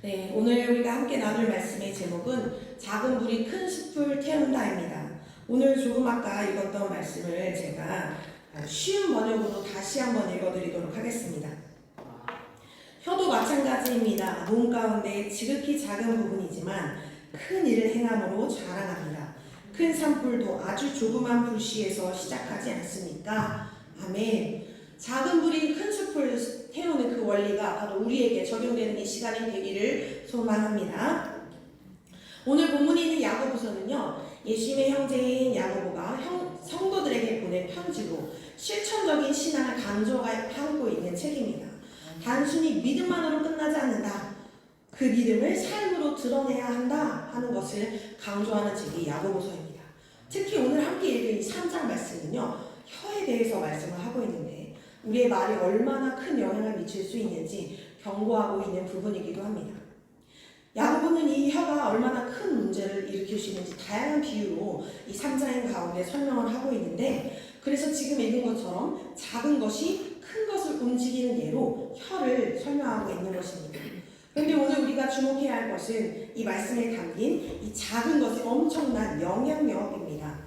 네, 오늘 우리가 함께 나눌 말씀의 제목은 작은 불이 큰 숲을 태운다입니다. 오늘 조금 아까 읽었던 말씀을 제가 쉬운 번역으로 다시 한번 읽어드리도록 하겠습니다. 혀도 마찬가지입니다. 몸 가운데 지극히 작은 부분이지만 큰 일을 행함으로 자랑합니다. 큰 산불도 아주 조그만 불씨에서 시작하지 않습니까? 아멘. 작은 불이 큰 숲을 태우는 그 원리가 바로 우리에게 적용되는 이 시간이 되기를 소망합니다. 오늘 본문에 있는 야고보서는요, 예수님의 형제인 야고보가 성도들에게 보낸 편지로 실천적인 신앙을 강조하고 있는 책입니다. 단순히 믿음만으로 끝나지 않는다. 그 믿음을 삶으로 드러내야 한다 하는 것을 강조하는 책이 야고보서입니다. 특히 오늘 함께 읽은 이 3장 말씀은요, 혀에 대해서 말씀을 하고 있는데 우리의 말이 얼마나 큰 영향을 미칠 수 있는지 경고하고 있는 부분이기도 합니다. 야고보는 이 혀가 얼마나 큰 문제를 일으킬 수 있는지 다양한 비유로 이 3장인 가운데 설명을 하고 있는데, 그래서 지금 읽은 것처럼 작은 것이 큰 것을 움직이는 예로 혀를 설명하고 있는 것입니다. 그런데 오늘 우리가 주목해야 할 것은 이 말씀에 담긴 이 작은 것의 엄청난 영향력입니다.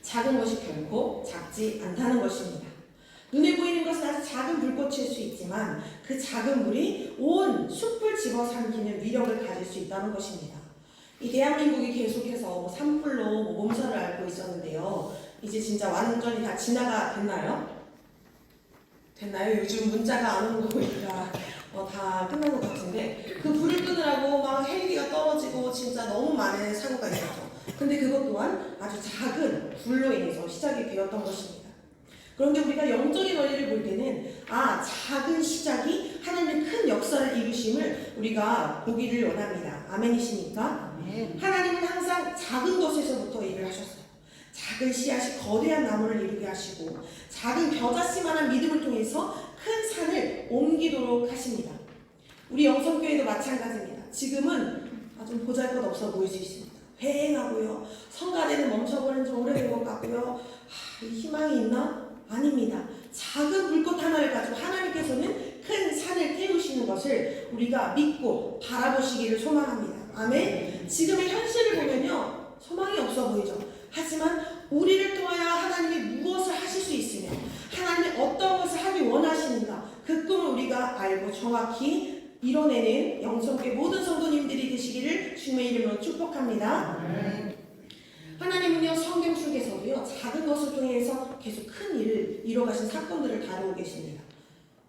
작은 것이 결코 작지 않다는 것입니다. 눈에 보이는 것은 아주 작은 불꽃일 수 있지만 그 작은 불이 온 숲을 집어삼키는 위력을 가질 수 있다는 것입니다. 이 대한민국이 계속해서 산불로 몸살을 앓고 있었는데요. 이제 진짜 완전히 다 진화가 됐나요? 요즘 문자가 안 오는 거 보니까 다 끝난 것 같은데, 그 불을 끄느라고 막 헬기가 떨어지고 진짜 너무 많은 사고가 있었죠. 근데 그것 또한 아주 작은 불로 인해서 시작이 되었던 것입니다. 그런데 우리가 영적인 원리를 볼 때는 작은 시작이 하나님의 큰 역사를 이루심을 우리가 보기를 원합니다. 아멘이십니까? 아멘. 하나님은 항상 작은 것에서부터 일을 하셨어요. 작은 씨앗이 거대한 나무를 이루게 하시고 작은 겨자씨만한 믿음을 통해서 큰 산을 옮기도록 하십니다. 우리 영성교회도 마찬가지입니다. 지금은 좀 보잘것없어 보일 수 있습니다. 회행하고요, 성가대는 멈춰버린 지 오래된 것 같고요. 희망이 있나? 아닙니다. 작은 불꽃 하나를 가지고 하나님께서는 큰 산을 태우시는 것을 우리가 믿고 바라보시기를 소망합니다. 아멘. 지금의 현실을 보면요, 소망이 없어 보이죠. 하지만 우리를 통하여 하나님이 무엇을 하실 수 있으며 하나님이 어떤 것을 하기 원하시는가, 그 꿈을 우리가 알고 정확히 이뤄내는 영성교회 모든 성도님들이 되시기를 주님의 이름으로 축복합니다. 아멘. 하나님은요, 성경 속에서도요, 작은 것을 통해서 계속 큰 일을 이뤄가신 사건들을 다루고 계십니다.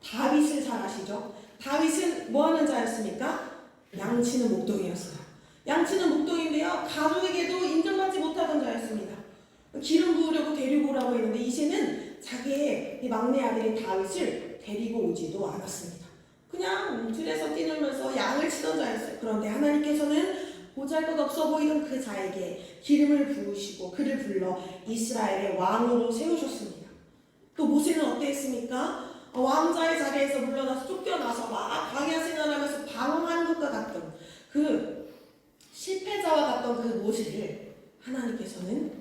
다윗을 잘 아시죠? 다윗은 뭐하는 자였습니까? 양치는 목동이었어요. 양치는 목동인데요, 가족에게도 인정받지 못하던 자였습니다. 기름 부으려고 데리고 오라고 했는데 이제는 자기의 막내 아들인 다윗을 데리고 오지도 않았습니다. 그냥 들에서 뛰놀면서 양을 치던 자였어요. 그런데 하나님께서는 보잘것없어 보이던 그 자에게 기름을 부으시고 그를 불러 이스라엘의 왕으로 세우셨습니다. 또 모세는 어땠습니까? 왕자의 자리에서 물러나서 쫓겨나서 막 광야 생활하면서 방황하는 것과 같던 그 실패자와 같던 그 모세를 하나님께서는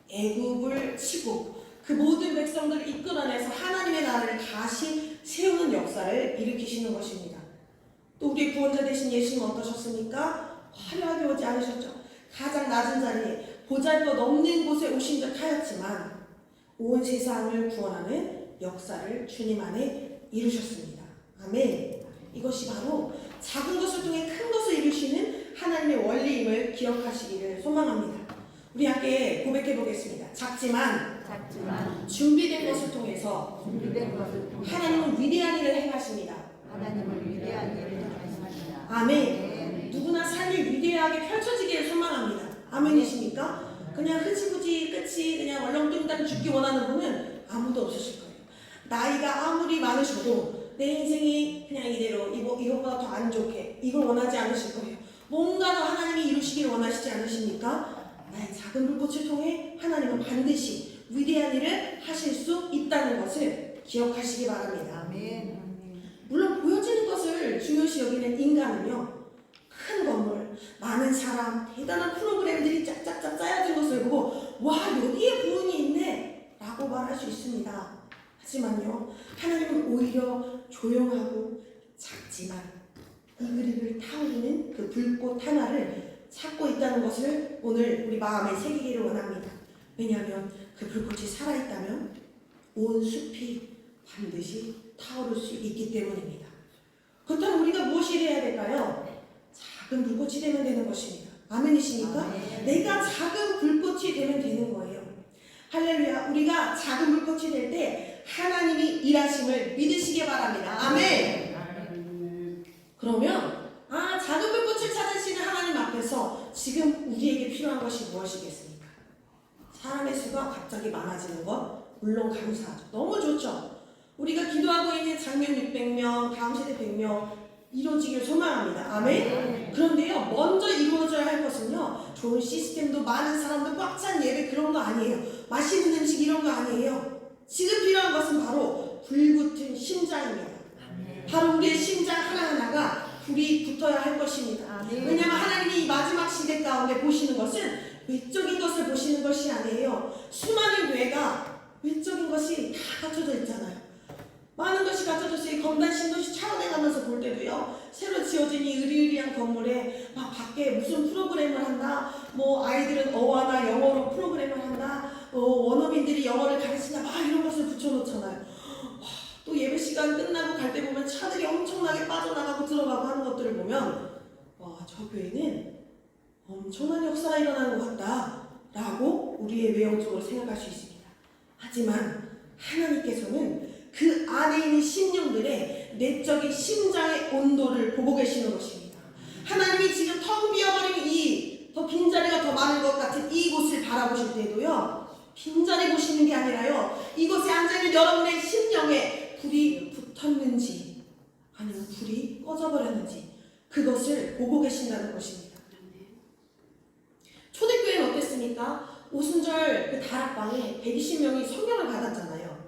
애굽을 치고 그 모든 백성들을 이끌어내서 하나님의 나라를 다시 세우는 역사를 일으키시는 것입니다. 또 우리의 구원자 되신 예수님은 어떠셨습니까? 화려하게 오지 않으셨죠. 가장 낮은 자리에 보잘것없는 곳에 오신 듯 하였지만 온 세상을 구원하는 역사를 주님 안에 이루셨습니다. 아멘. 이것이 바로 작은 것을 통해 큰 것을 이루시는 하나님의 원리임을 기억하시기를 소망합니다. 우리 함께 고백해 보겠습니다. 작지만 준비된 것을 통해서 하나님은 위대한 일을 행하십니다. 아멘. 누구나 삶이 위대하게 펼쳐지기를 소망합니다. 아멘이십니까? 그냥 흐지부지 끝이 그냥 얼렁뚱땅 죽기 원하는 분은 아무도 없으실 거예요. 나이가 아무리 많으셔도 내 인생이 그냥 이대로 이것보다 더 안 좋게, 이걸 원하지 않으실 거예요. 뭔가 더 하나님이 이루시기를 원하시지 않으십니까? 나의 작은 불꽃을 통해 하나님은 반드시 위대한 일을 하실 수 있다는 것을 기억하시기 바랍니다. 아멘. 물론 보여지는 것을 중요시 여기는 인간은요, 큰 건물, 많은 사람, 대단한 프로그램들이 짝짝짝 짜여진 것을 보고 와, 여기에 부흥이 있네 라고 말할 수 있습니다. 하지만요, 하나님은 오히려 조용하고 작지만 이글이글 타오르는 그 불꽃 하나를 찾고 있다는 것을 오늘 우리 마음에 새기기를 원합니다. 왜냐하면 그 불꽃이 살아있다면 온 숲이 반드시 타오를 수 있기 때문입니다. 그렇다면 우리가 무엇을 해야 될까요? 작은 불꽃이 되면 되는 것입니다. 아멘이십니까? 내가 작은 불꽃이 되면 되는 거예요. 할렐루야. 우리가 작은 불꽃이 될 때 하나님이 일하심을 믿으시기 바랍니다. 아멘. 그러면 작은 불꽃을 찾으시는 하나님 앞에서 지금 우리에게 필요한 것이 무엇이겠습니까? 사람의 수가 갑자기 많아지는 것 물론 감사하죠. 너무 좋죠. 우리가 기도하고 있는 작년 600명, 다음 세대 100명 이루어지기를 소망합니다. 아멘? 그런데요, 먼저 이루어져야 할 것은요, 좋은 시스템도 많은 사람도 꽉 찬 예배 그런 거 아니에요. 맛있는 음식 이런 거 아니에요. 지금 필요한 것은 바로 불붙은 심장입니다. 바로 우리의 심장 하나하나가 불이 붙어야 할 것입니다. 왜냐하면 하나님이 이 마지막 시대 가운데 보시는 것은 외적인 것을 보시는 것이 아니에요. 수많은 교회가 외적인 것이 다 갖춰져 있잖아요. 많은 것이 갖춰졌어요. 검단 신도시 차원에 가면서 볼 때도요, 새로 지어진 이 으리으리한 건물에 막 밖에 무슨 프로그램을 한다, 뭐 아이들은 어와나 영어로 프로그램을 한다, 원어민들이 영어를 가르친다, 막 이런 것을 붙여놓잖아요. 또 예배 시간 끝나고 갈 때 보면 차들이 엄청나게 빠져나가고 들어가고 하는 것들을 보면 저 교회는 엄청난 역사가 일어나는 것 같다 라고 우리의 외형적으로 생각할 수 있습니다. 하지만 하나님께서는 그 안에 있는 심령들의 내적인 심장의 온도를 보고 계시는 것입니다. 하나님이 지금 텅 비어버린 이 더 빈자리가 더 많은 것 같은 이곳을 바라보실 때도요, 빈자리 보시는 게 아니라요, 이곳에 앉아있는 여러분의 심령에 불이 붙었는지 아니면 불이 꺼져버렸는지 그것을 보고 계신다는 것입니다. 초대교회는 어땠습니까? 오순절 그 다락방에 120명이 성령을 받았잖아요.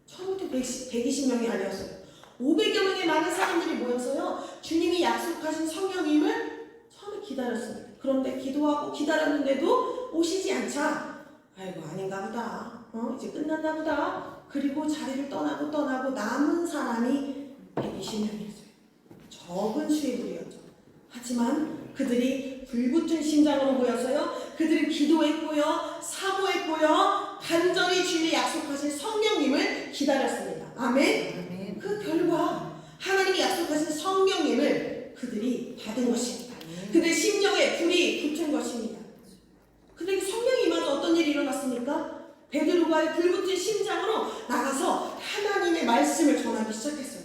처음부터 120명이 아니었어요. 500여 명의 많은 사람들이 모여서요, 주님이 약속하신 성령님을 처음에 기다렸습니다. 그런데 기도하고 기다렸는데도 오시지 않자, 아이고 아닌가 보다, 이제 끝났나 보다. 그리고 자리를 떠나고 남은 사람이 120명이었어요. 적은 수의 무리였죠. 하지만 그들이 불붙은 심장으로 모여서요, 그들은 기도했고요, 사모했고요, 간절히 주님이 약속하신 성령님을 기다렸습니다. 아멘? 그 결과 하나님이 약속하신 성령님을 그들이 받은 것입니다. 그들 심령에 불이 붙은 것입니다. 근데 성령이 임하자 어떤 일이 일어났습니까? 베드로가 불붙은 심장으로 나가서 하나님의 말씀을 전하기 시작했어요.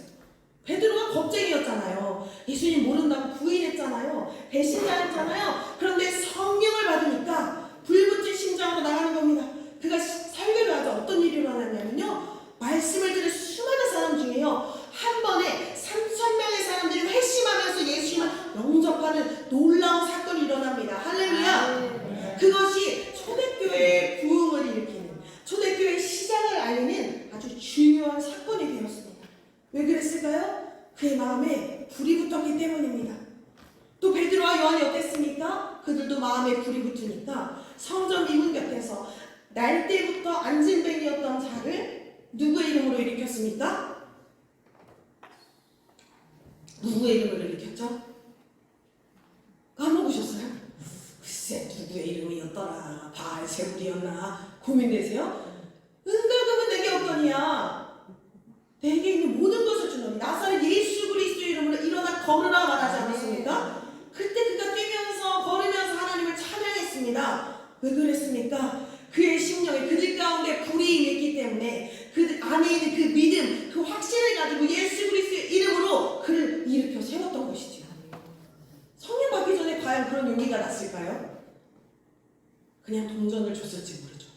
베드로가 겁쟁이였잖아요. 예수님 모른다고 부인했잖아요. 배신자였잖아요. 그런데 성령을 받으니까 불붙은 심장으로 나가는 겁니다. 그가 설교를 하자 어떤 일이 일어났냐면요, 말씀을 들은 수많은 사람 중에요, 한 번에 3,000명의 사람들이 회심하면서 예수님을 영접하는 놀라운 사건이 일어납니다. 할렐루야. 그것이 초대교회의 부흥을 일으키는, 초대교회의 시작을 알리는 아주 중요한 사건이 되었습니다. 왜 그랬을까요? 그의 마음에 불이 붙었기 때문입니다. 또 베드로와 요한이 어땠습니까? 그들도 마음에 불이 붙으니까 성전 미문 곁에서 날 때부터 안진뱅이였던 자를 누구의 이름으로 일으켰습니까? 누구의 이름으로 일으켰죠? 까먹으셨어요? 글쎄 누구의 이름이었더라, 바알세불이었나 고민되세요? 은가금은 내게 없거니와 내게 있는 모든 것을 주노니 나사렛 예수 그리스도의 이름으로 일어나 걸으라 말하지 않았습니까? 그때 그가 뛰면서 걸으면서 하나님을 찬양했습니다. 왜 그랬습니까? 그의 심령에 그들 가운데 불이 임했기 때문에 그 안에 있는 그 믿음, 그 확신을 가지고 예수 그리스도의 이름으로 그를 일으켜 세웠던 것이죠. 성령 받기 전에 과연 그런 용기가 났을까요? 그냥 동전을 줬을지 모르죠.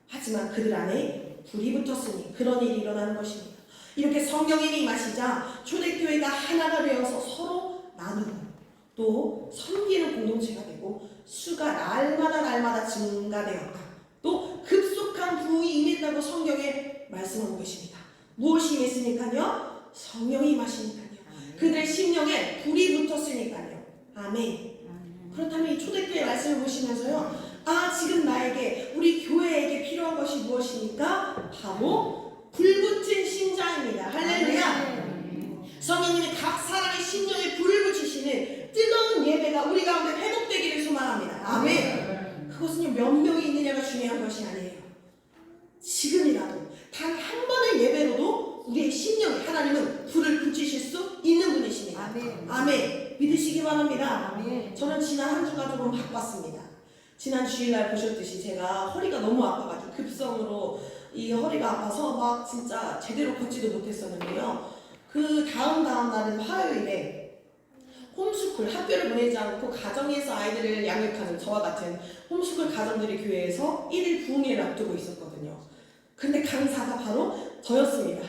하지만 그들 안에 불이 붙었으니 그런 일이 일어나는 것입니다. 이렇게 성령님이 임하시자 초대교회가 하나가 되어서 서로 나누고 또 섬기는 공동체가 되고 수가 날마다 증가되었다. 또 급속한 부흥이 임했다고 성경에 말씀하고 계십니다. 무엇이 임했으니까요? 성령이 임하시니까요. 그들의 심령에 불이 붙었으니까요. 아멘. 그렇다면 이 초대교회 말씀을 보시면서요, 지금 나에게, 우리 교회에게 필요한 것이 무엇입니까? 바로 불붙은 심장입니다. 할렐루야. 성령님이 각 사람의 심령에 불을 붙이시는 중요한 것이 아니에요. 지금이라도 단 한 번의 예배로도 우리의 심령에 하나님은 불을 붙이실 수 있는 분이십니다. 아멘. 아멘. 믿으시기 바랍니다. 아멘. 저는 지난 한 주가 조금 바빴습니다. 지난 주일날 보셨듯이 제가 허리가 너무 아파가지고 급성으로 이 허리가 아파서 막 진짜 제대로 걷지도 못했었는데요. 그 다음 날은 화요일에 홈스쿨 학교를 보내지 않고 가정에서 아이들을 양육하는 저와 같은 홈스쿨 가정들이 교회에서 1일 부흥회를 앞두고 있었거든요. 근데 강사가 바로 저였습니다.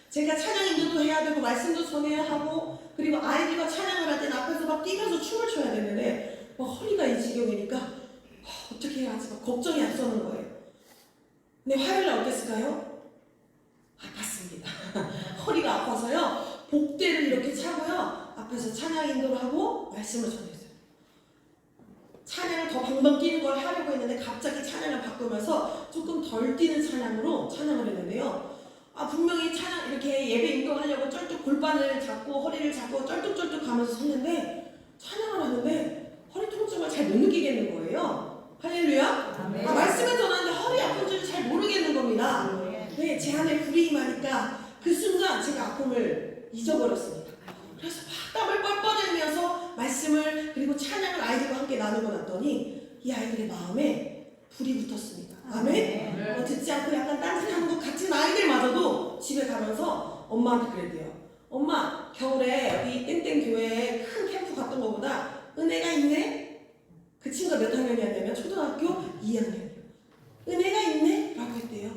제가 찬양 인도도 해야 되고 말씀도 전해야 하고 그리고 아이들과 찬양을 할 때는 앞에서 막 뛰면서 춤을 춰야 되는데 막 허리가 이 지경이니까 어떻게 해야 하지? 막 걱정이 앞서는 거예요. 근데 화요일날 어땠을까요? 아팠습니다. 허리가 아파서요. 복대를 이렇게 차고요. 앞에서 찬양 인도를 하고 말씀을 전했어요. 찬양을 더 방방 뛰는 걸 하려고 했는데 갑자기 찬양을 바꾸면서 조금 덜 뛰는 찬양으로 찬양을 했는데요. 분명히 찬양 이렇게 예배 인도하려고 쩔뚝 골반을 잡고 허리를 잡고 쩔뚝쩔뚝 가면서 섰는데 찬양을 하는데 허리 통증을 잘 못 느끼겠는 거예요. 할렐루야. 아멘. 말씀을 전하는데 허리 아픈 줄을 잘 모르겠는 겁니다. 네, 제 안에 불이 임하니까 그 순간 제가 아픔을 잊어버렸습니다. 그래서 막 땀을 뻘뻘 흘리면서 말씀을 그리고 찬양을 아이들과 함께 나누고 났더니 이 아이들의 마음에 불이 붙었습니다. 아멘. 듣지 않고 약간 딴짓하는 것 같은 아이들마저도 집에 가면서 엄마한테 그랬대요. 엄마, 겨울에 여기 땡땡 교회에 큰 캠프 갔던 것보다 은혜가 있네? 그 친구가 몇 학년이었냐면 초등학교 2학년이에요. 은혜가 있네? 라고 했대요.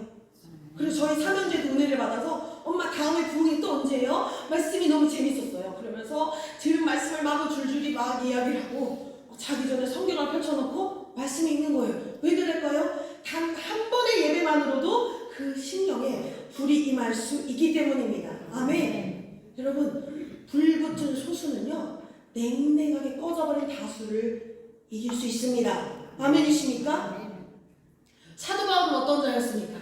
그리고 저희 3형제도 은혜를 받아서 엄마 다음에 부흥이 또 언제예요? 말씀이 너무 재밌었어요. 그러면서 들은 말씀을 마구 줄줄이 막 이야기를 하고 자기 전에 성경을 펼쳐놓고 말씀이 있는 거예요. 왜 그럴까요? 단 한 번의 예배만으로도 그 심령에 불이 임할 수 있기 때문입니다. 아멘. 여러분, 불붙은 소수는요 냉랭하게 꺼져버린 다수를 이길 수 있습니다. 아멘이십니까? 사도 바울은 어떤 자였습니까?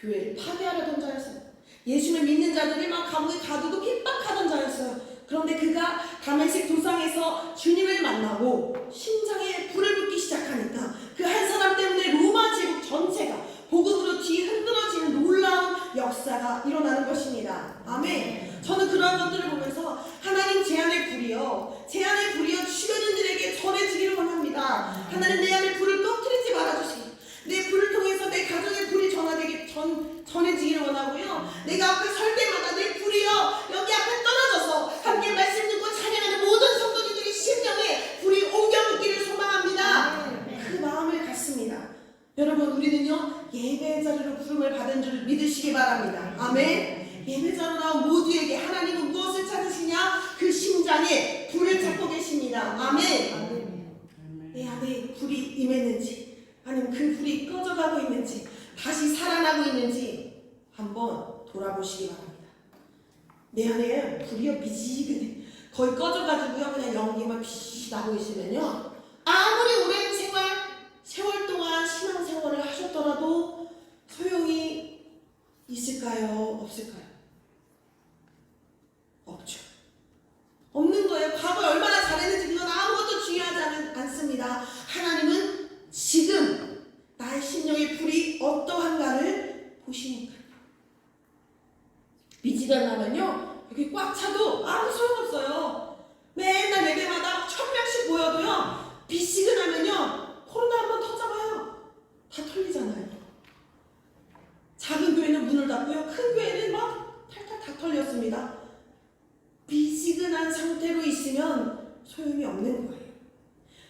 교회를 파괴하려던 자였습니다. 예수를 믿는 자들이 막 감옥에 가두고 핍박하던 자였어요. 그런데 그가 다메섹 도상에서 주님을 만나고 심장에 불을 붙기 시작하니까 그 한 사람 때문에 로마 제국 전체가 복음으로 뒤흔들어지는 놀라운 역사가 일어나는 것입니다. 아멘. 저는 그러한 것들을 보면서 하나님 제 안의 불이요 주변인 들에게 전해지기를 원합니다. 하나님 내 안에 불을 꺼뜨리지 말아주세요. 내 불을 통해서 내 가정의 불이 전해지기를 원하고요. 내가 앞에 설 때마다 내 불이요 여기 앞에 떨어져서 함께 말씀 듣고 찬양하는 모든 성도님들이 심령에 불이 옮겨 묻기를 소망합니다. 그 마음을 갖습니다. 여러분, 우리는요 예배 자리로 부름을 받은 줄 믿으시기 바랍니다. 아멘. 예배 자리로 나온 모두에게 하나님은 무엇을 찾으시냐? 그 심장에 불을 찾고 계십니다. 아멘. 내 안에 불이 임했는지 아니면 그 불이 꺼져가고 있는지 다시 살아나고 있는지 한번 돌아보시기 바랍니다. 내 안에 불이요 미지근해 거의 꺼져가지고요 그냥 연기만 비시 나고 있으면요 아무리 오랜 세월 동안 신앙생활을 하셨더라도 소용이 있을까요? 없을까요? 없죠. 없는 거예요. 과거에 얼마나 잘했는지 그건 아무것도 중요하지 않습니다. 하나님은 지금 나의 심령의 불이 어떠한가를 보시니까요. 미지근하면요 여기 꽉 차도 아무 소용없어요. 맨날 예배마다 1000명씩 모여도요 비시근하면요 코로나 한번 터져봐요. 다 털리잖아요. 작은 교회는 문을 닫고요 큰 교회는 막 탈탈 다 털렸습니다. 미지근한 상태로 있으면 소용이 없는 거예요.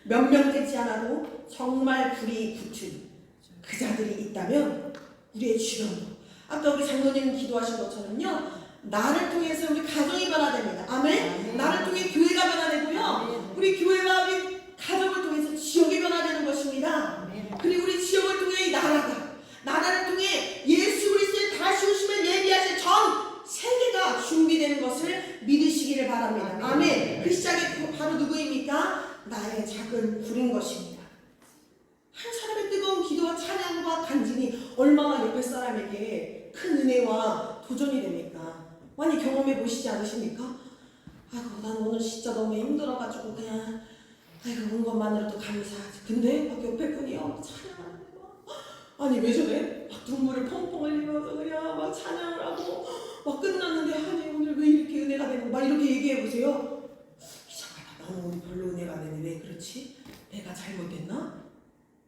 몇 명 되지 않아도 정말 불이 붙은 그 자들이 있다면 우리의 주변도 아까 우리 장로님 기도하신 것처럼요 나를 통해서 우리 가정이 변화됩니다. 아멘. 나를 통해 교회가 변화되고요 우리 교회와 우리 가정을 통해서 지역이 변화되는 것입니다. 그리고 우리 지역을 통해 이 나라를 통해 예수 그리스도의 다시 오심을 예비하실 전 세계가 준비되는 것을 믿으시기를 바랍니다. 아멘. 그 시작이 바로 누구입니까? 나의 작은 불인 것입니다. 한 사람의 뜨거운 기도와 찬양과 간증이 얼마나 옆에 사람에게 큰 은혜와 도전이 됩니까? 많이 경험해 보시지 않으십니까? 아이고 난 오늘 진짜 너무 힘들어가지고 그냥 아이고 온 것만으로도 감사하지. 근데 막 옆에 분이요 찬양하는데 막 아니 왜 저래? 막 눈물을 펑펑 흘리면서 그냥 막 찬양을 하고 막 끝났는데 아니 오늘 왜 이렇게 은혜가 되고 막 이렇게 얘기해 보세요. 이상하다. 나는 오늘 별로 은혜가 안 되네. 왜 그렇지? 내가 잘못했나?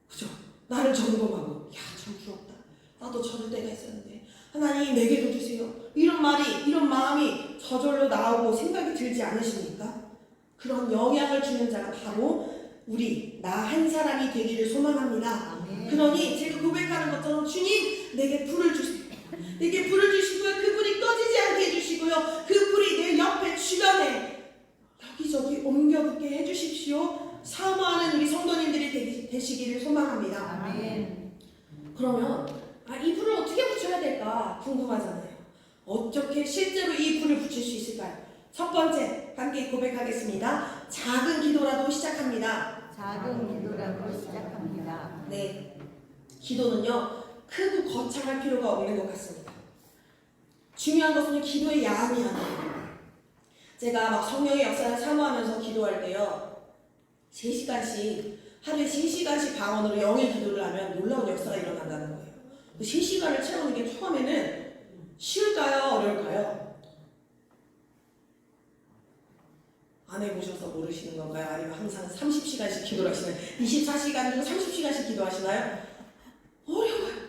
그죠? 나를 점검하고 야 참 부럽다. 나도 저럴 때가 있었는데 하나님 내게도 주세요. 이런 말이 이런 마음이 저절로 나오고 생각이 들지 않으십니까? 그런 영향을 주는 자가 바로 우리 나 한 사람이 되기를 소망합니다. 아멘. 그러니 제가 고백하는 것처럼 주님 내게 불을 주세요. 내게 불을 주시고요. 그 불이 꺼지지 않게 해주시고요. 그 불이 내 옆에 주변에 여기저기 옮겨붙게 해주십시오. 사모하는 우리 성도님들이 되시기를 소망합니다. 아멘. 그러면 이 불을 어떻게 붙여야 될까 궁금하잖아요. 어떻게 실제로 이 불을 붙일 수 있을까요? 첫 번째 함께 고백하겠습니다. 작은 기도라도 시작합니다. 작은 기도라고 시작합니다. 네, 기도는요 크고 거창할 필요가 없는 것 같습니다. 중요한 것은 기도의 양이 아니에요. 제가 막 성령의 역사를 사모하면서 기도할 때요 3시간씩 하루에 3시간씩 방언으로 영의 기도를 하면 놀라운 역사가 일어난다는 거예요. 3시간을 채우는 게 처음에는 쉬울까요? 어려울까요? 안 해보셔서 모르시는 건가요? 아니면 항상 30시간씩 기도를 하시나요? 24시간 중 30시간씩 기도하시나요? 어려워요.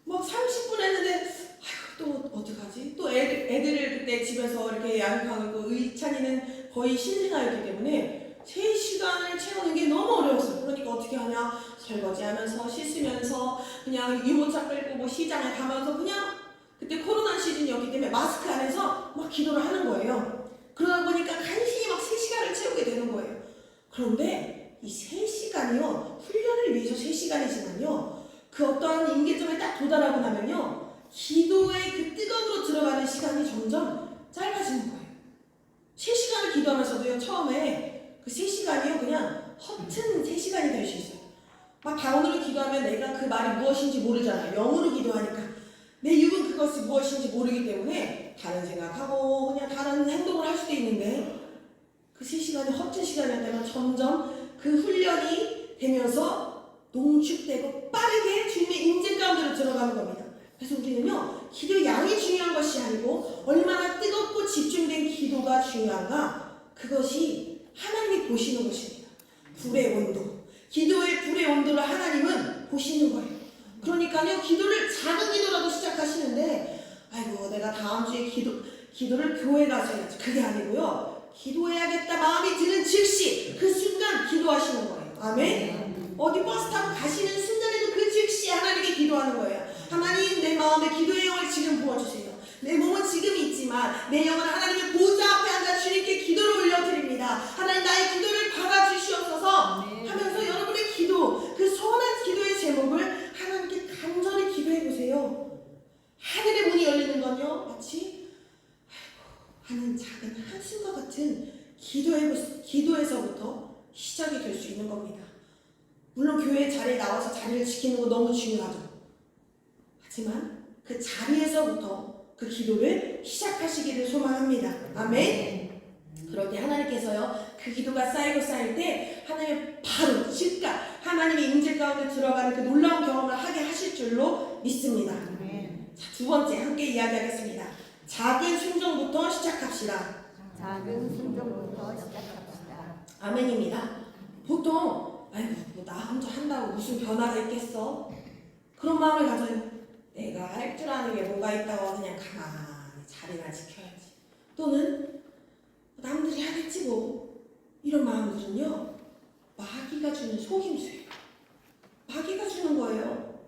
막 30분 했는데 아휴 또 어떡하지? 또 애들을 그때 집에서 이렇게 양육하고 의찬이는 거의 신생아였기 때문에 3시간을 채우는 게 너무 어려웠어요. 그러니까 어떻게 하냐? 설거지하면서 씻으면서 그냥 유모차 끌고 뭐 시장에 가면서 그냥 그때 코로나 시즌이었기 때문에 마스크 안에서 막 기도를 하는 거예요. 그러다 보니까 간신히 막 3시간을 채우게 되는 거예요. 그런데 이 3시간이요 훈련을 위해서 3시간이지만요 그 어떠한 임계점에 딱 도달하고 나면요 기도의 그 뜨거움으로 들어가는 시간이 점점 짧아지는 거예요. 3시간을 기도하면서도요 처음에 그 3시간이요 그냥 허튼 3시간이 될 수 있어요. 막 방언으로 기도하면 내가 그 말이 무엇인지 모르잖아요. 영으로 기도하니까 내 육은 그것이 무엇인지 모르기 때문에 다른 생각하고 그냥 다른 행동을 할 수도 있는데 그 3시간이 허튼 시간이었다면 점점 그 훈련이 되면서 농축되고 빠르게 주님의 임재 가운데로 들어가는 겁니다. 그래서 우리는요 기도의 양이 중요한 것이 아니고 얼마나 뜨겁고 집중된 기도가 중요한가 그것이 하나님이 보시는 것입니다. 불의 온도 기도의 불의 온도를 하나님은 보시는 거예요. 그러니까요 기도를 작은 기도라도 시작하시는데 아이고 내가 다음 주에 기도를 교회 가서 해야지 그게 아니고요 기도해야겠다 마음이 드는 즉시 그 순간 기도하시는 거예요. 아멘. 어디 버스 타고 가시는 순간에도 그 즉시 하나님께 기도하는 거예요. 하나님 내 마음에 기도의 영을 지금 부어주세요. 내 몸은 지금 있지만 내 영은 하나님의 보좌 앞에 앉아 주님께 기도를 올려드립니다. 하나님 나의 기도를 받아주시옵소서 하면서 여러분의 기도 그 소원한 기도의 제목을 하나님께 간절히 기도해보세요. 하늘의 문이 열리는 건요 마치 하는 작은 한숨과 같은 기도에서부터 시작이 될 수 있는 겁니다. 물론 교회 자리에 나와서 자리를 지키는 거 너무 중요하죠. 하지만 그 자리에서부터 그 기도를 시작하시기를 소망합니다. 아멘. 그럴 때 하나님께서요 그 기도가 쌓이고 쌓일 때 하나님 바로 즉각 하나님의 임재 가운데 들어가는 그 놀라운 경험을 하게 하실 줄로 믿습니다. 자, 두 번째 함께 이야기하겠습니다. 작은 순종부터 시작합시다. 작은 순종부터 시작합시다. 아멘입니다. 보통 아이고 뭐나 혼자 한다고 무슨 변화가 있겠어? 그런 마음을 가져요. 내가 할 줄 아는 게 뭐가 있다고 그냥 가만히 자리나 지켜야지. 또는 남들이 하겠지 뭐. 이런 마음들은요 마귀가 주는 속임수예요. 마귀가 주는 거예요.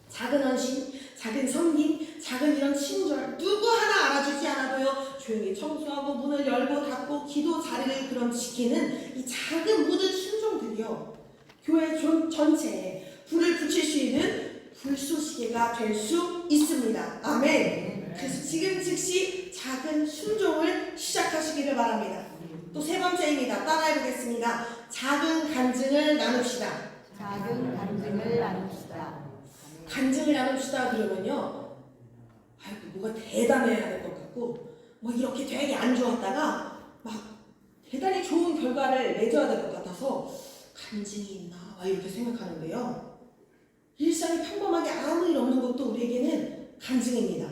작은 헌신, 작은 섬김, 작은 이런 친절 누구 하나 알아주지 않아도요 조용히 청소하고 문을 열고 닫고 기도 자리를 그럼 지키는 이 작은 모든 순종들이요 교회 전체에 불을 붙일 수 있는 불쏘시개가 될 수 있습니다. 아멘. 그래서 지금 즉시 작은 순종을 시작하시기를 바랍니다. 또 세 번째입니다. 따라해보겠습니다. 작은 간증을 나눕시다. 작은 간증을 나눕시다. 간증을 나눕시다 그러면요 아이고 뭐가 대단해야 될 것 같고 뭐 이렇게 되게 안 좋았다가 막 대단히 좋은 결과를 맺어야 될 것 같아서 간증이 있나 막 이렇게 생각하는데요 일상이 평범하게 아무 일 없는 것도 우리에게는 간증입니다.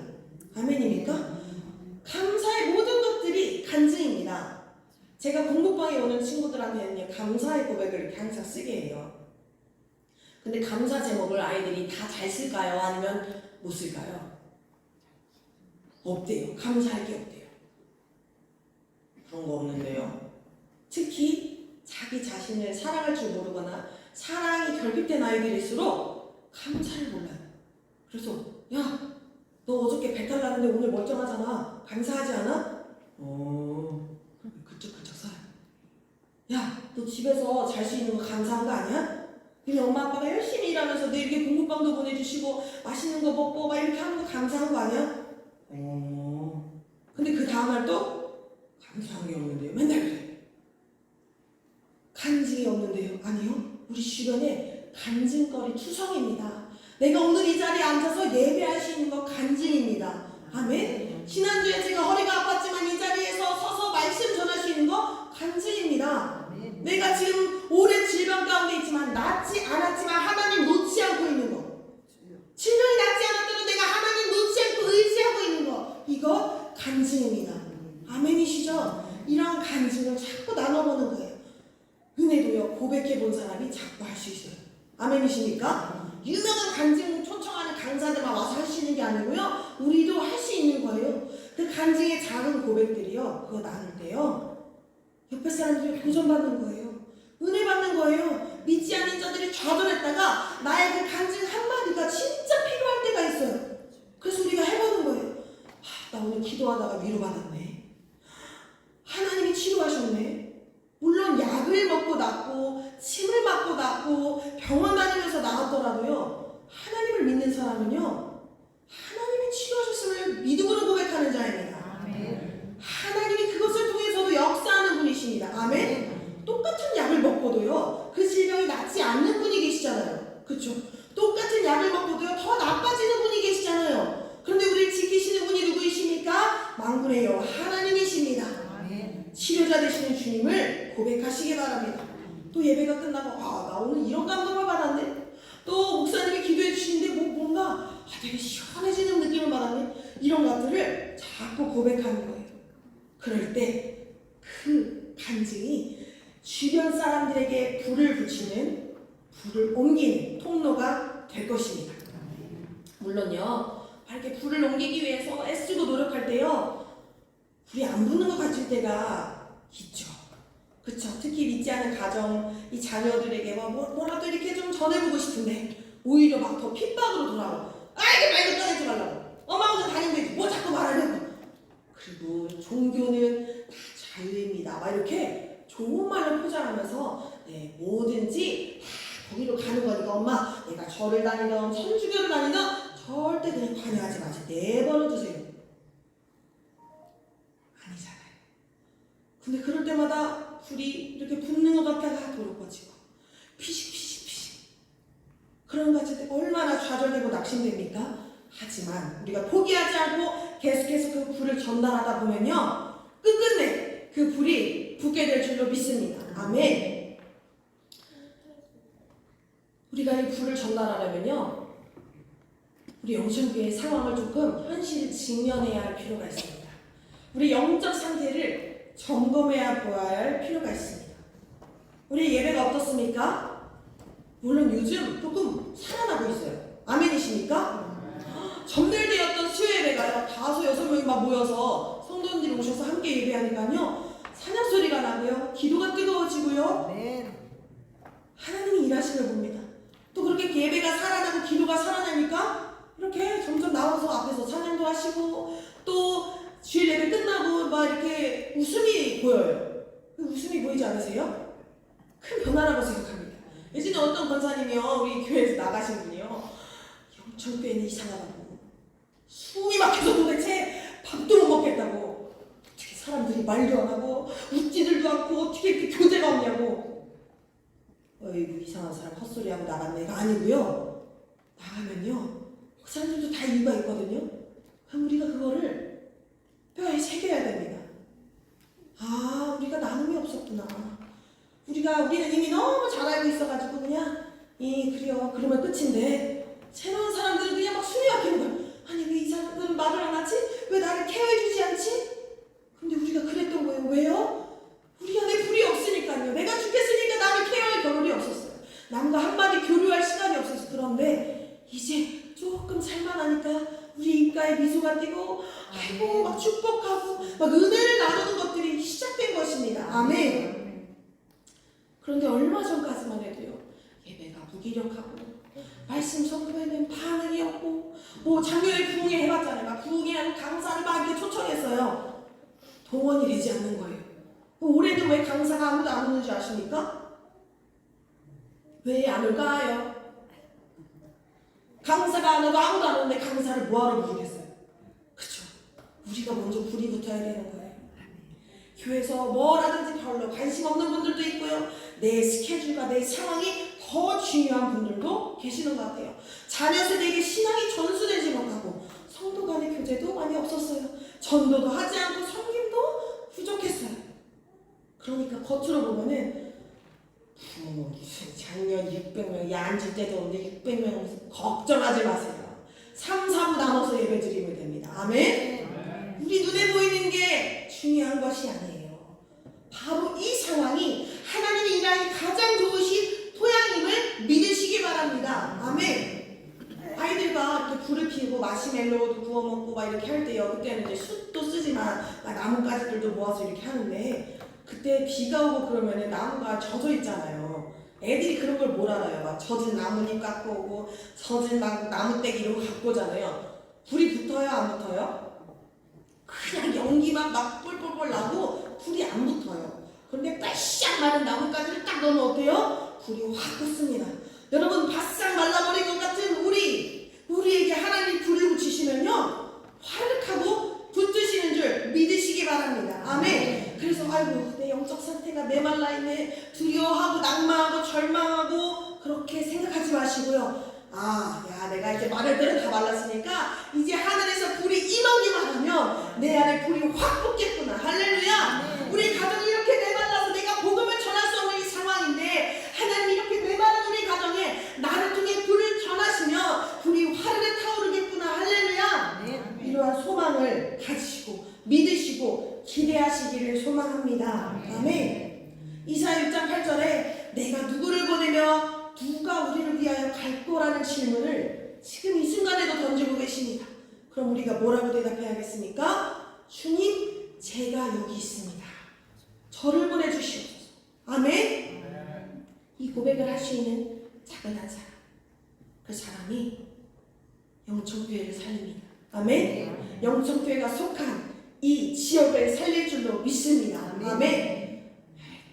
아멘입니까? 감사의 모든 것들이 간증입니다. 제가 공부방에 오는 친구들한테는요, 감사의 고백을 이렇게 항상 쓰게 해요. 근데 감사 제목을 아이들이 다 잘 쓸까요? 아니면 못 쓸까요? 없대요. 감사할 게 없대요. 그런 거 없는데요. 특히 자기 자신을 사랑할 줄 모르거나 사랑이 결핍된 아이들일수록 감사를 몰라요. 그래서 야, 너 어저께 배탈 났는데 오늘 멀쩡하잖아. 감사하지 않아? 그쪽 살아. 야, 너 집에서 잘 수 있는 거 감사한 거 아니야? 그냥 엄마 아빠가 열심히 일하면서 내 이렇게 공부방도 보내주시고 맛있는 거 먹고 막 이렇게 하는 거 감사한 거 아니야? 근데 그 다음날 또 감사한 게 없는데요. 맨날 그래. 간증이 없는데요. 아니요. 우리 주변에 간증거리 투성입니다. 내가 오늘 이 자리에 앉아서 예배할 수 있는 거 간증입니다. 아멘. 지난주에 제가 허리가 아팠지만 이 자리에서 서서 말씀 전할 수 있는 거 간증입니다. 내가 지금 오랜 질병 가운데 있지만 낫지 않았지만 하나님 놓지 않고 있는 거. 질병이 낫지 않았더라도 내가 하나님 놓지 않고 의지하고 있는 거. 이거 간증입니다. 아멘이시죠? 이런 간증을 자꾸 나눠보는 거예요. 은혜도요, 고백해 본 사람이 자꾸 할 수 있어요. 아멘이십니까? 유명한 간증 초청하는 강사들만 와서 할 수 있는 게 아니고요, 우리도 할 수 있는 거예요. 그 간증의 작은 고백들이요, 그거 나눌 때요, 옆에 사람들이 도전받는 거예요. 은혜 받는 거예요. 믿지 않는 자들이 좌절했다가 나의 그 간증 한마디가 진짜 필요할 때가 있어요. 그래서 우리가 해보는 거예요. 나 오늘 기도하다가 위로받았네. 하나님이 치료하셨네. 물론 약을 먹고 낫고 침을 맞고 낫고 병원 다니면서 나았더라도요, 하나님을 믿는 사람은요, 하나님이 치료하셨음을 믿음으로 고백하는 자입니다. 하나님이 그것을 통해서도 역사하는 분이십니다. 아멘. 똑같은 약을 먹고도요, 그 질병이 낫지 않는 분이 계시잖아요. 그렇죠? 똑같은 약을 먹고도요, 더 나빠지는 분이 계시잖아요. 그런데 우리를 지키시는 분이 누구이십니까? 만군의 여호와 하나님이십니다. 치료자 되시는 주님을 고백하시기 바랍니다. 또 예배가 끝나고 나 오늘 이런 감동을 받았네. 또 목사님이 기도해 주시는데 뭔가 되게 시원해지는 느낌을 받았네. 이런 것들을 자꾸 고백하는 거예요. 그럴 때 그 간증이 주변 사람들에게 불을 붙이는, 불을 옮기는 통로가 될 것입니다. 물론요, 이렇게 불을 옮기기 위해서 애쓰고 노력할 때요, 불이 안 붙는 것 같을 때가 있죠. 그쵸? 특히 믿지 않은 가정, 이 자녀들에게 뭐라도 이렇게 좀 전해보고 싶은데 오히려 막 더 핍박으로 돌아와. 이게 말도 꺼내지 말라고. 엄마 혼자 다니면 되지. 뭐 자꾸 말하려고. 그리고 종교는 다 자유입니다. 막 이렇게 좋은 말로 포장하면서 뭐든지 다 거기로 가는 거니까 엄마, 내가 절을 다니던 천주교를 다니던 절대 그냥 관여하지 마세요. 내버려 두세요. 아니잖아요. 근데 그럴 때마다 불이 이렇게 붙는 것 같다가 도로 꺼지고 피식피식 그런 것 같을 때 얼마나 좌절되고 낙심됩니까? 하지만 우리가 포기하지 않고 계속해서 그 불을 전달하다 보면요, 끝끝내 그 불이 붙게 될 줄로 믿습니다. 아멘. 우리가 이 불을 전달하려면요, 우리 영천교회의 상황을 조금 현실을 직면해야 할 필요가 있습니다. 우리 영적 상태를 점검해야 보아야 할 필요가 있습니다. 우리 예배가 어떻습니까? 물론 요즘 조금 살아나고 있어요. 아멘이십니까? 전멸되었던 수요예배가요, 5-6명이 막 모여서 성도님들이 오셔서 함께 예배하니까요, 찬양 소리가 나고요, 기도가 뜨거워지고요, 하나님이 일하심을 봅니다. 또 그렇게 예배가 살아나고 기도가 살아나니까 이렇게 점점 나와서 앞에서 찬양도 하시고, 또 주일 예배 끝나고 막 이렇게 웃음이 보여요. 웃음이 보이지 않으세요? 큰 변화라고 생각합니다. 예전에 어떤 권사님이요, 우리 교회에서 나가신 분이요, 영천교회는 이상하다고, 숨이 막혀서 도대체 밥도 못 먹겠다고, 어떻게 사람들이 말도 안 하고 웃지들도 않고 어떻게 이렇게 교제가 없냐고. 어이구, 이상한 사람 헛소리하고 나갔네가 아니고요, 나가면요, 그 사람들도 다 이유가 있거든요. 그럼 우리가 그거를 뼈에 새겨야 됩니다. 우리가 나눔이 없었구나. 우리는 이미 너무 잘 알고 있어가지고 그냥 그래요, 그러면 끝인데 새로운 사람들은 그냥 막 숨이 막히는 거야. 아니 왜 이 사람들은 말을 안 하지? 왜 나를 케어해주지 않지? 근데 우리가 그랬던 거예요. 왜요? 우리 안에 불이 없으니까요. 내가 죽겠으니까 나를 케어할 겨를이 없었어요. 남과 한마디 교류할 시간이 없어서. 그런데 이제 조금 살만하니까 우리 입가에 미소가 띄고 아이고 막 축복하고 막 은혜를 나누는 것들이 시작된 것입니다. 아멘. 그런데 얼마 전까지만 해도요, 예배가 무기력하고 말씀 선포에는 반응이 없고, 뭐 작년에 부흥회 해봤잖아요. 막 부흥회하는 강사를 막 이렇게 초청했어요. 동원이 되지 않는 거예요. 올해도 왜 강사가 아무도 안 오는 줄 아십니까? 왜 안 올까요? 강사가 안 오고 아무도 안 오는데 강사를 뭐하러 부르겠어요? 그쵸? 우리가 먼저 불이 붙어야 되는 거예요. 교회에서 뭐라든지 별로 관심 없는 분들도 있고요. 내 스케줄과 내 상황이 더 중요한 분들도 계시는 것 같아요. 자녀 세대에게 신앙이 전수되지 못하고 성도 간의 교제도 많이 없었어요. 전도도 하지 않고 섬김도 부족했어요. 그러니까 겉으로 보면은 작년 600명, 앉을 때도 없는데 600명 걱정하지 마세요. 3, 4부 나눠서 예배 드리면 됩니다. 아멘? 우리 눈에 보이는 게 중요한 것이 아니에요. 바로 이 상황이 하나님의 일하기 가장 좋으신 토양임을 믿으시기 바랍니다. 아멘. 아이들과 이렇게 불을 피우고 마시멜로도 구워 먹고 막 이렇게 할 때요. 그때는 이제 숯도 쓰지만 나뭇가지들도 모아서 이렇게 하는데, 그때 비가 오고 그러면은 나무가 젖어 있잖아요. 애들이 그런 걸 뭘 알아요. 막 젖은 나뭇잎 갖고 오고 젖은 막 나무떼기 이런 거 갖고 오잖아요. 불이 붙어요, 안 붙어요? 그냥 연기만 막 뻘뻘뻘 나고 불이 안 붙어요. 그런데 빼샥 마른 나뭇가지를 딱 넣으면 어때요? 불이 확 붙습니다. 여러분, 바싹 말라버린 것 같은 우리에게 하나님이 불을 붙이시면요, 화르륵 하고 붙으시는 줄 믿으시기 바랍니다. 아멘. 그래서 아이고 내 영적 상태가 메말라 있네, 두려워하고 낙망하고 절망하고 그렇게 생각하지 마시고요. 내가 이제 마를 때는 다 말랐으니까 이제 하늘에서 불이 임하기만 하면 내 안에 불이 확 붙겠구나. 할렐루야. 우리 가정이 이렇게 메말라서 내가 복음을 전할 수 없는 이 상황인데 하나님이 이렇게 메마른 우리 가정에 나를 통해 불을 전하시면 불이 화르르 타오르겠구나. 할렐루야. 이러한 소망을 가지시고 믿으시고 기대하시기를 소망합니다. 아멘. 이사야 6장 8절에 내가 누구를 보내며 누가 우리를 위하여 갈 거라는 질문을 지금 이 순간에도 던지고 계십니다. 그럼 우리가 뭐라고 대답해야겠습니까? 주님, 제가 여기 있습니다. 저를 보내주시옵소서. 아멘. 이 고백을 할 수 있는 작은 한 사람, 그 사람이 영천교회를 살립니다. 아멘. 영천교회가 속한 이 지역을 살릴 줄로 믿습니다. 아멘.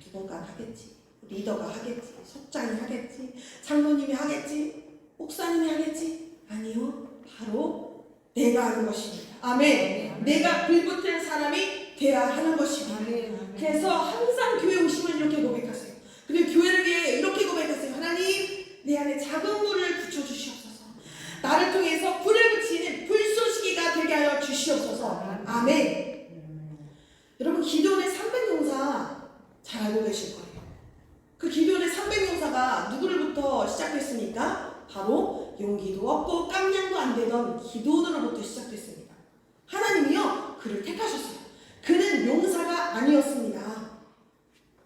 누군가 하겠지, 리더가 하겠지, 속장이 하겠지, 장로님이 하겠지, 목사님이 하겠지. 아니요, 바로 내가 하는 것입니다. 아멘. 내가 불붙은 사람이 되어야 하는 것입니다. 그래서 항상 교회 오시면 이렇게 고백하세요. 그리고 교회를 위해 이렇게 고백하세요. 하나님, 내 안에 작은 불을 붙여주시옵소서. 나를 통해서 불을 붙이는 불쏘시개가 되게 하여 주시옵소서. 아멘. 여러분, 기도원의 300용사 잘 알고 계실 거예요. 그 기도원의 300용사가 누구로부터 시작됐습니까? 바로 용기도 없고 깜냥도 안 되던 기도원으로부터 시작됐습니다. 하나님이요, 그를 택하셨어요. 그는 용사가 아니었습니다.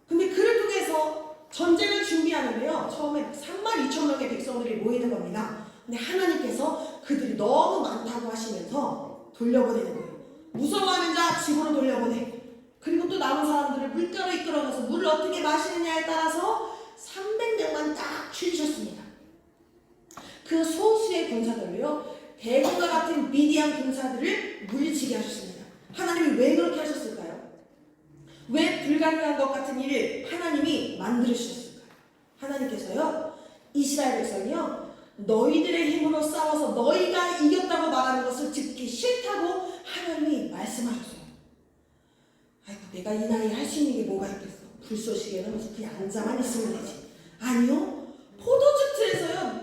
근데 그를 통해서 전쟁을 준비하는데요, 처음에 32,000명의 백성들이 모이는 겁니다. 근데 하나님께서 그들이 너무 많다고 하시면서 돌려보내는 거예요. 무서워하는 자 집으로 돌려보내. 그리고 또 남은 사람들을 물가로 이끌어가서 물을 어떻게 마시느냐에 따라서 300명만 딱 줄이셨습니다. 그 소수의 군사들로요, 대군과 같은 미디안 군사들을 물리치게 하셨습니다. 하나님이 왜 그렇게 하셨을까요? 왜 불가능한 것 같은 일을 하나님이 만들으셨을까요? 하나님께서요, 이스라엘 백성이요, 너희들의 힘으로 싸워서 너희가 이겼다고 말하는 것을 듣기 싫다고 하나님이 말씀하셨어요. 아이고, 내가 이 나이에 할 수 있는 게 뭐가 있겠어? 불쏘시개는 그냥 앉아만 있으면 되지. 아니요, 포도주 틀에서요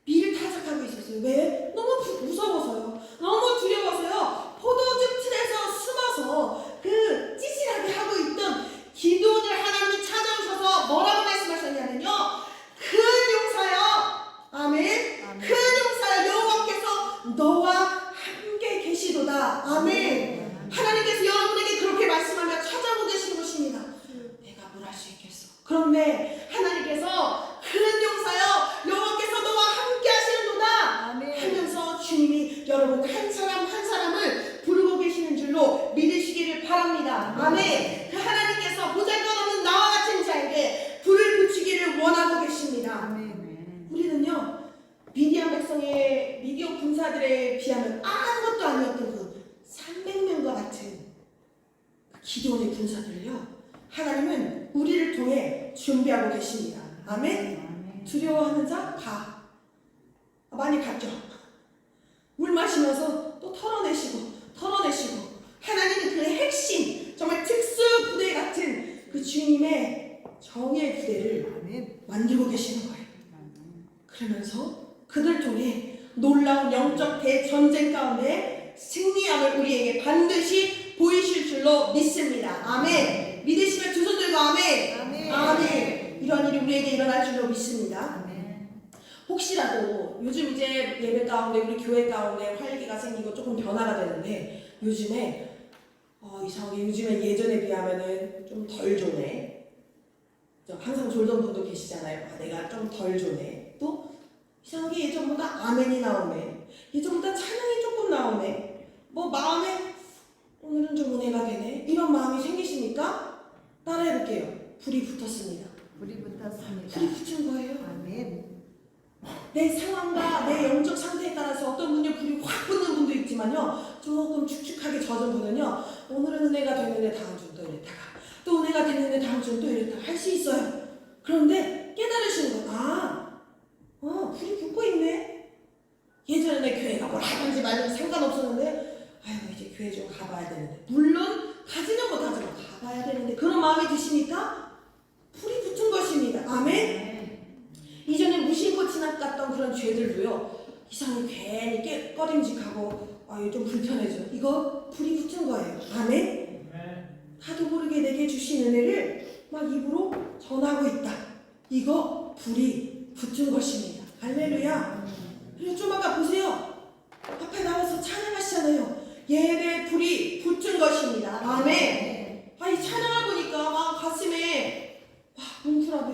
밀을 타작하고 있었어요. 왜? 너무 무서워서요. 너무 두려워서요. 포도주 틀에서 숨어서 그 찌질하게 하고 있던 기도원을 하나님이 찾아오셔서 뭐라고 말씀하셨냐면요, 큰 용사요. 아멘. 그런데 하나님께서 그는 용사여 여호와께서 너와 함께 하시는도다 아멘. 하면서 주님이 여러분 한 사람 한 사람을 부르고 계시는 줄로 믿으시기를 바랍니다. 아멘. 그 하나님께서 보잘것없는 나와 같은 자에게 불을 붙이기를 원하고 계십니다. 아멘. 우리는요 미디안 백성의 미디어 군사들에 비하면 아무것도 아니었던 그 300명과 같은 기도원의 군사들을요 하나님은 우리를 통해 준비하고 계십니다. 아멘. 두려워하는 자 가. 많이 갔죠. 물 마시면서 또 털어내시고 하나님은 그 핵심 정말 특수 부대 같은 그 주님의 정의 부대를 아멘. 만들고 계시는 거예요. 그러면서 그들 통해 놀라운 영적 대전쟁 가운데 승리함을 우리에게 반드시 보이실 줄로 믿습니다. 아멘. 믿으시면 두 손 들고 아멘. 아멘. 아멘. 이런 일이 우리에게 일어날 줄로 믿습니다. 아멘. 혹시라도 요즘 이제 예배 가운데 우리 교회 가운데 활기가 생기고 조금 변화가 되는데 요즘에 이상하게 요즘에 예전에 비하면은 좀 덜 좋네. 항상 졸던 분도 계시잖아요. 내가 좀 덜 좋네. 또 이상하게 예전보다 아멘이 나오네. 예전보다 찬양이 조금 나오네. 뭐 마음에 오늘은 좀 은혜가 되네. 이런 마음이 생기시니까 따라해볼게요. 불이 붙었습니다. 불이 붙었습니다. 불이 붙은 거예요. 아멘. 내 상황과 내 영적 상태에 따라서 어떤 분이 불이 확 붙는 분도 있지만요. 조금 축축하게 젖은 분은요. 오늘은 은혜가 되는데 다음 주는 또 이랬다가 또 은혜가 되는데 다음 주는 또 이랬다가 할 수 있어요. 그런데 깨달으시는 거예요. 불이 붙고 있네. 예전에 내 교회가 뭘 하든지 말든지 상관없었는데 아유 이제 교회 좀 가봐야 되는데 물론 가지는 못하지만 가봐야 되는데 그런 마음이 드시니까 불이 붙은 것입니다. 아멘. 이전에 무심코 지나갔던 그런 죄들도요 이상하게 괜히 꺼림직하고 이거 좀 불편해져. 이거 불이 붙은 거예요. 아멘. 나도 모르게 내게 주신 은혜를 막 입으로 전하고 있다. 이거 불이 붙은 것입니다. 할렐루야. 그리고 좀 아까 보세요. 앞에 나와서 찬양하시잖아요. 예배 불이 붙은 것입니다. 아멘. 이 찬양을 보니까 막 가슴에 뭉클하고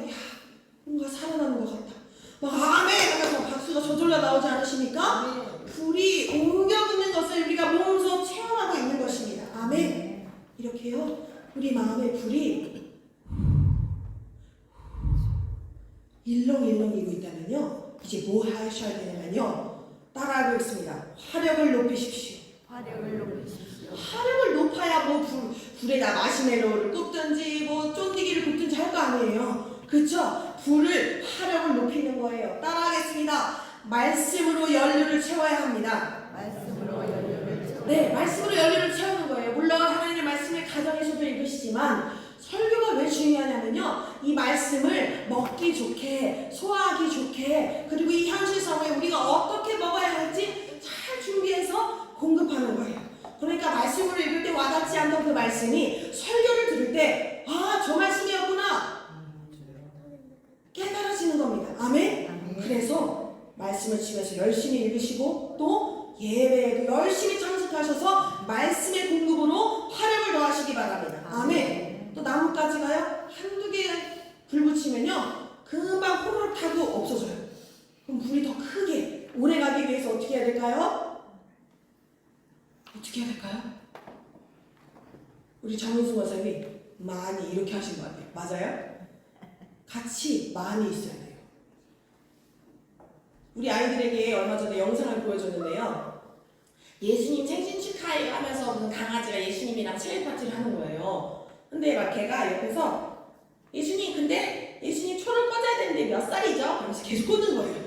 뭔가 살아나는 것 같다. 막 아멘 하면서 박수가 저절로 나오지 않으십니까? 불이 옮겨 붙는 것을 우리가 몸소 체험하고 있는 것입니다. 아멘. 이렇게요. 우리 마음의 불이 일렁일렁이고 있다면요. 이제 뭐 하셔야 되냐면요. 따라하고 있습니다. 화력을 높이십시오. 화력을 높이십시오. 화력을 높아야 뭐 불에다 마시멜로를 굽든지 뭐 쫀디기를 굽든지 할 거 아니에요. 그쵸? 불을 화력을 높이는 거예요. 따라하겠습니다. 말씀으로 연료를 채워야 합니다. 말씀으로 연료를 채워. 네, 말씀으로 연료를 채우는 거예요. 물론 하나님의 말씀을 가정에서도 읽으시지만 설교가 왜 중요하냐면요. 이 말씀을 먹기 좋게, 소화하기 좋게, 그리고 이 현실성에 우리가 어떻게 먹어야 할지 잘 준비해서 공급하는 거예요. 그러니까 말씀으로 읽을 때 와닿지 않던 그 말씀이 설교를 들을 때 저 말씀이었구나 깨달아지는 겁니다. 아멘? 아멘. 그래서 말씀을 집에서 열심히 읽으시고 또 예배에도 열심히 참석하셔서 말씀의 공급으로 화력을 더하시기 바랍니다. 아멘. 또 나뭇가지가요 한두 개 불 붙이면요 금방 호로록 타고 없어져요. 그럼 불이 더 크게 오래 가기 위해서 어떻게 해야 될까요? 어떻게 해야 될까요? 우리 정은수 원사님이 많이 이렇게 하신 것 같아요. 맞아요? 같이 많이 있어야 돼요. 우리 아이들에게 얼마 전에 영상을 보여줬는데요. 예수님 생신 축하해 하면서 무슨 강아지가 예수님이랑 생일 파티를 하는 거예요. 근데 막 걔가 옆에서 예수님 근데 예수님 초를 꽂아야 되는데 몇 살이죠? 하면서 계속 꽂는 거예요.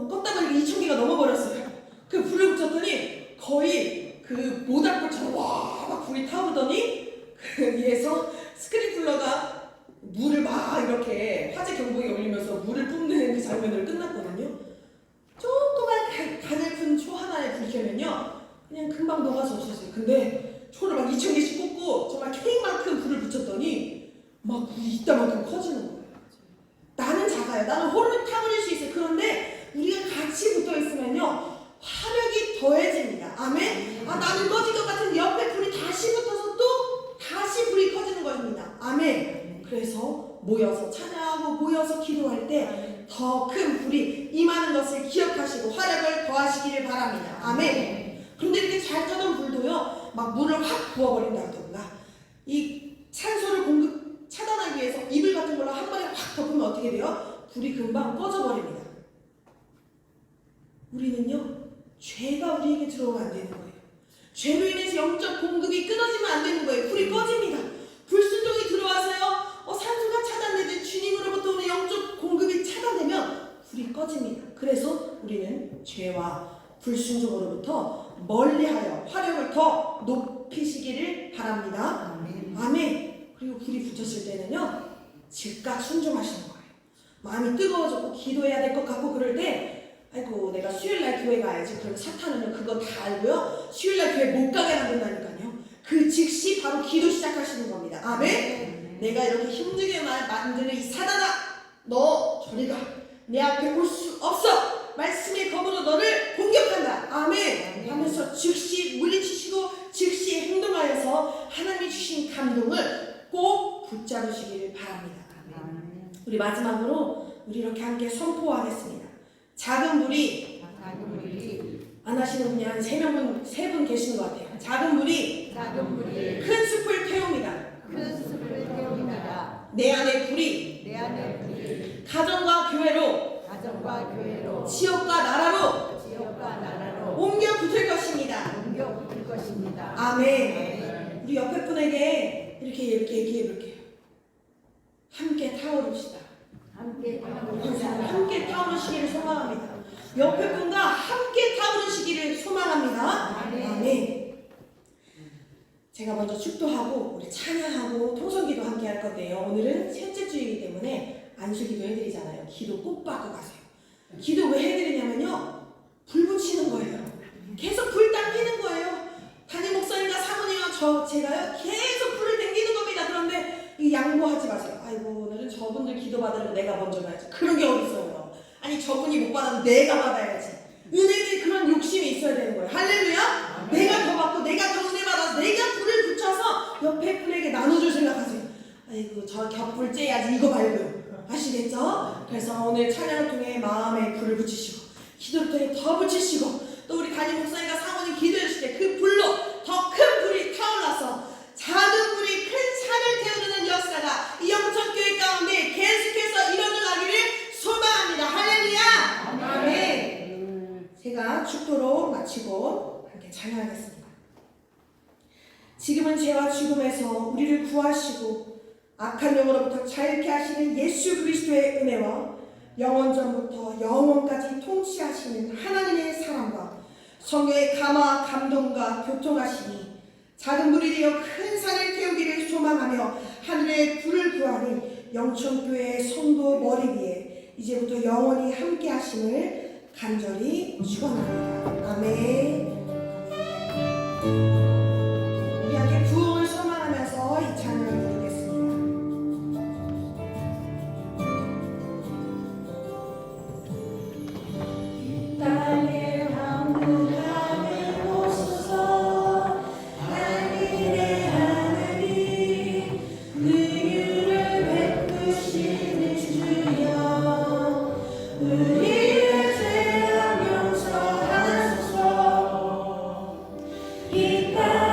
꽂다 보니까 2,000개가 넘어버렸어요. 그 불을 붙였더니 거의 그 모닥불처럼 막 불이 타오르더니 그 위에서 스크린쿨러가 물을 막 이렇게 화재 경보에 올리면서 물을 뿜는 그 장면으로 끝났거든요. 조그만 가늘픈 초 하나에 불 켜면요 그냥 금방 녹아서 없어져요. 근데 초를 막 2,000개씩 꽂고 정말 케이크만큼 불을 붙였더니 막 불이 이따만큼 커지는 거예요. 나는 작아요. 나는 호로록 타버릴 수 있어요. 그런데 우리가 같이 붙어 있으면요 화력이 더해집니다. 아멘. 나는 꺼질 것 같은 옆에 불이 다시 붙어서 또 다시 불이 커지는 것입니다. 아멘. 그래서 모여서 찬양하고 모여서 기도할 때 더 큰 불이 임하는 것을 기억하시고 화력을 더하시기를 바랍니다. 아멘. 그런데 이렇게 잘 끄던 불도요, 막 물을 확 부어버린다던가 이 산소를 차단하기 위해서 이불 같은 걸로 한 번에 확 덮으면 어떻게 돼요? 불이 금방 꺼져버립니다. 우리는요, 죄가 우리에게 들어오면 안 되는 거예요. 죄로 인해서 영적 공급이 끊어지면 안 되는 거예요. 불이 꺼집니다. 불순종이 들어와서요, 산소가 차단되듯 주님으로부터 오는 영적 공급이 차단되면 불이 꺼집니다. 그래서 우리는 죄와 불순종으로부터 멀리하여 화력을 더 높이시기를 바랍니다. 아멘. 아멘. 그리고 불이 붙었을 때는요, 즉각 순종하시는 거예요. 마음이 뜨거워졌고 기도해야 될 것 같고 그럴 때, 아이고 내가 수요일날 교회 가야지. 그럼 사탄은요 그거 다 알고요, 수요일날 교회 못 가게 만든다니까요. 그 즉시 바로 기도 시작하시는 겁니다. 아멘. 내가 이렇게 힘들게 만드는 이 사단아, 너 저리 가. 내 앞에 올 수 없어. 말씀의 검으로 너를 공격한다. 아멘. 하면서 즉시 물리치시고 즉시 행동하여서 하나님이 주신 감동을 꼭 붙잡으시기를 바랍니다. 아멘. 우리 마지막으로 우리 이렇게 함께 선포하겠습니다. 작은 불이 안 하시는 분이 한 3분 계시는 것 같아요. 작은 불이 큰 숲을 태웁니다. 내 안의 불이 가정과 교회로 지역과 나라로 옮겨 붙을 것입니다. 아멘. 우리 옆에 분에게 이렇게 얘기해 볼게요. 함께 타오릅시다. 함께 타오르시기를 소망합니다. 옆에 분과 함께 타오르시기를 소망합니다. 아멘. 제가 먼저 축도하고 우리 찬양하고 통성기도 함께 할 건데요. 오늘은 셋째 주이기 때문에 안수기도 해드리잖아요. 기도 꼭 받고 가세요. 기도 왜 해드리냐면요, 불 붙이는 거예요. 계속 불 당기는 거예요. 담임 목사님과 사모님과 제가요 계속 불을 당기는 겁니다. 그런데 이 양보하지 마세요. 아이고 오늘은 저분들 기도 받으려고 내가 먼저 가야지. 그런 게 어딨어요. 아니 저분이 못 받아도 내가 받아야지. 은혜는 그런 욕심이 있어야 되는 거예요. 할렐루야. 내가 더 받고 내가 더 은혜 받아서 내가 불을 붙여서 옆에 분에게 나눠줄 생각하세요. 아이고 저 겹불 쬐야지 이거 말고요. 아시겠죠? 그래서 오늘 찬양을 통해 마음에 불을 붙이시고 기도를 통해 더 붙이시고 또 우리 담임 목사님과 사모님 기도해 주실 때 그 불로 더 큰 불이 타올라서 작은 불이 큰 산을 태우는 역사가 이 영천교회 가운데 계속해서 일어나기를 소망합니다. 할렐루야. 아멘. 제가 축도로 마치고 함께 찬양하겠습니다. 지금은 죄와 죽음에서 우리를 구하시고 악한 영으로부터 자유케 하시는 예수 그리스도의 은혜와 영원전부터 영원까지 통치하시는 하나님의 사랑과 성령의 감화 감동과 교통하시니 작은 불이 되어 큰 산을 태우기를 소망하며 하늘의 불을 구하는 영천교회 성도 머리 위에 이제부터 영원히 함께 하심을 간절히 축원합니다. 아멘. 우리 함께 부흥을 소망하면서 이 찬양을 부르겠습니다. 땅에 왕국하늘 오소서 하늘의 하나님 긍휼을 베푸시는 주여 우리의 죄악 용서하소서 이 땅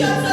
주시옵소서.